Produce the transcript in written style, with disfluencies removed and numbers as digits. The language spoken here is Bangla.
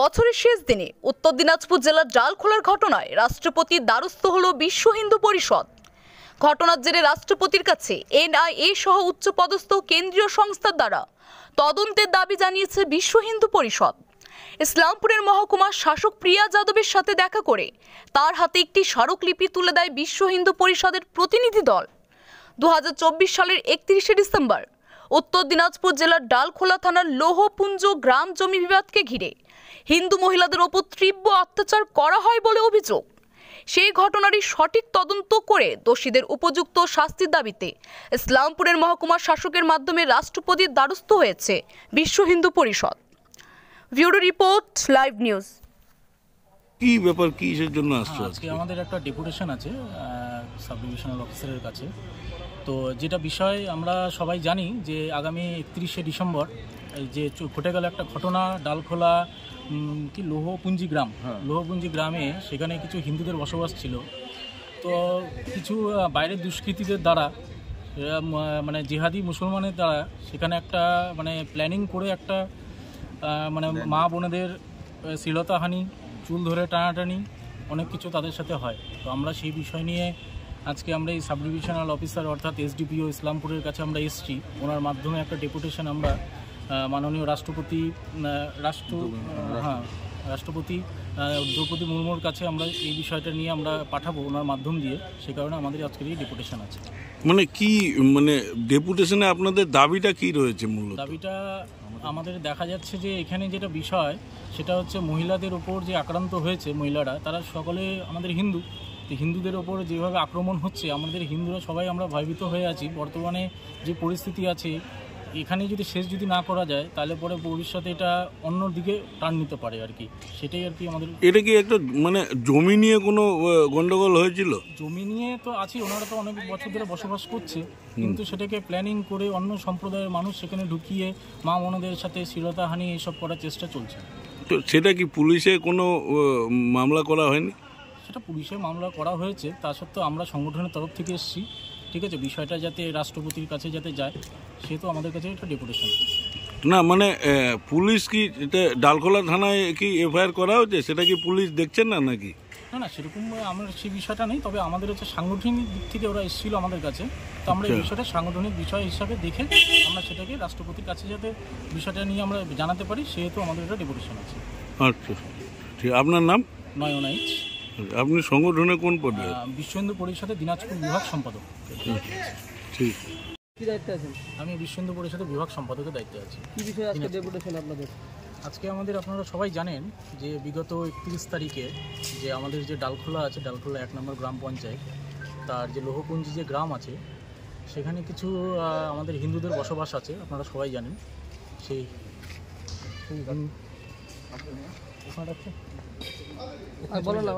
বছরের শেষ দিনে উত্তর দিনাজপুর জেলার ডালখোলার ঘটনায় রাষ্ট্রপতির দ্বারস্থ হল বিশ্ব হিন্দু পরিষদ। ঘটনার জেরে রাষ্ট্রপতির কাছে এনআইএ সহ উচ্চপদস্থ কেন্দ্রীয় সংস্থার দ্বারা তদন্তের দাবি জানিয়েছে বিশ্ব হিন্দু পরিষদ। ইসলামপুরের মহকুমার শাসক প্রিয়া যাদবের সাথে দেখা করে তার হাতে একটি স্মারকলিপি তুলে দেয় বিশ্ব হিন্দু পরিষদের প্রতিনিধি দল। 2024 সালের 31শে ডিসেম্বর উত্তর দিনাজপুর জেলার ডালখোলা থানার লৌহপুঞ্জ গ্রাম জমি বিবাদকে ঘিরে হিন্দু মহিলাদের ওপর তীব্র অত্যাচার করা হয় বলে অভিযোগ। সেই ঘটনারই সঠিক তদন্ত করে দোষীদের উপযুক্ত শাস্তির দাবিতে ইসলামপুরের মহকুমা শাসকের মাধ্যমে রাষ্ট্রপতির দ্বারস্থ হয়েছে বিশ্ব Hindu Parishad. Video report, live news. কি ব্যাপার, কিসের জন্য আসছে? আজকে আমাদের একটা ডেপুটেশন আছে সাব ডিভিশনাল অফিসারের কাছে। তো যেটা বিষয় আমরা সবাই জানি যে আগামী 31শে ডিসেম্বর যে ঘটে গেল একটা ঘটনা ডালখোলা কি লৌহপুঞ্জি গ্রাম, লৌহপুঞ্জি গ্রামে সেখানে কিছু হিন্দুদের বসবাস ছিল। তো কিছু বাইরের দুষ্কৃতীদের দ্বারা মানে জিহাদি মুসলমানের দ্বারা সেখানে একটা মানে প্ল্যানিং করে একটা মানে মা বোনেদের শ্লীলতাহানি, চুল ধরে টানাটানি অনেক কিছু তাদের সাথে হয়। তো আমরা সেই বিষয় নিয়ে আজকে আমরা এই সাব ডিভিশনাল অফিসার অর্থাৎ এসডিপিও ইসলামপুরের কাছে আমরা এসেছি। ওনার মাধ্যমে একটা ডেপুটেশন আমরা মাননীয় রাষ্ট্রপতি দ্রৌপদী মুর্মুর কাছে আমরা এই বিষয়টা নিয়ে আমরা পাঠাবো ওনার মাধ্যম দিয়ে। সে কারণে আমাদের আজকের এই ডেপুটেশন আছে। মানে কি মানে ডেপুটেশনে আপনাদের দাবিটা কি রয়েছে? মূলত দাবিটা আমাদের দেখা যাচ্ছে যে এখানে যেটা বিষয় সেটা হচ্ছে মহিলাদের ওপর যে আক্রান্ত হয়েছে, মহিলারা তারা সকলে আমাদের হিন্দু। তো হিন্দুদের ওপর যেভাবে আক্রমণ হচ্ছে, আমাদের হিন্দুরা সবাই আমরা ভয়ভীত হয়ে আছি। বর্তমানে যে পরিস্থিতি আছে এখানে যদি শেষ যদি না করা যায় তাহলে পরে ভবিষ্যতে এটা অন্য দিকে টার্ন নিতে পারে আর কি। সেটাই আর কি আমাদের। এটা কি একটা মানে জমি নিয়ে কোনো গন্ডগোল হয়েছিল? জমি নিয়ে তো আছে, ওনারা তো অনেক বছর ধরে বসবাস করছে, কিন্তু সেটাকে প্ল্যানিং করে অন্য সম্প্রদায়ের মানুষ সেখানে ঢুকিয়ে মা বোনদের সাথে শ্লীলতাহানি এইসব করার চেষ্টা চলছে। তো সেটা কি পুলিশে কোনো মামলা করা হয়নি? সেটা পুলিশে মামলা করা হয়েছে, তা সত্ত্বেও আমরা সংগঠনের তরফ থেকে এসেছি। ঠিক আছে, বিষয়টা যাতে রাষ্ট্রপতির কাছে যাতে যায় সেহেতু আমাদের কাছে একটা ডেপুটেশন। না মানে পুলিশ কি এটা ডালখোলা থানায় কি এফআইআর করা হয়েছে? সেটা কি পুলিশ দেখছেন না নাকি? না সেরকম আমার সেই বিষয়টা নেই, তবে আমাদের হচ্ছে সাংগঠনিক দিক থেকে ওরা এসেছিল আমাদের কাছে। তো আমরা এই বিষয়টা সাংগঠনিক বিষয় হিসাবে দেখে আমরা সেটাকে রাষ্ট্রপতির কাছে যাতে বিষয়টা নিয়ে আমরা জানাতে পারি সেহেতু আমাদের একটা ডেপুটেশন আছে। আচ্ছা ঠিক। আপনার নাম? নয়ন এইচ। আপনি সংগঠনে কোন পদে? বিশ্ব হিন্দু পরিষদের দিনাজপুর বিভাগ সম্পাদক। ঠিক। কি দায়িত্বে আছেন? আমি বিশ্ব হিন্দু পরিষদের বিভাগ সম্পাদকের দায়িত্বে আছি। কি বিষয়ে আজকে ডেপুটেশন আপনাদের? আজকে আমাদের আপনারা সবাই জানেন যে বিগত 31 তারিখে যে আমাদের যে ডালখোলা আছে, ডালখোলা 1 নম্বর গ্রাম পঞ্চায়েত, তার যে লৌহপুঞ্জি যে গ্রাম আছে সেখানে কিছু আমাদের হিন্দুদের বসবাস আছে, আপনারা সবাই জানেন। সেই বলো না।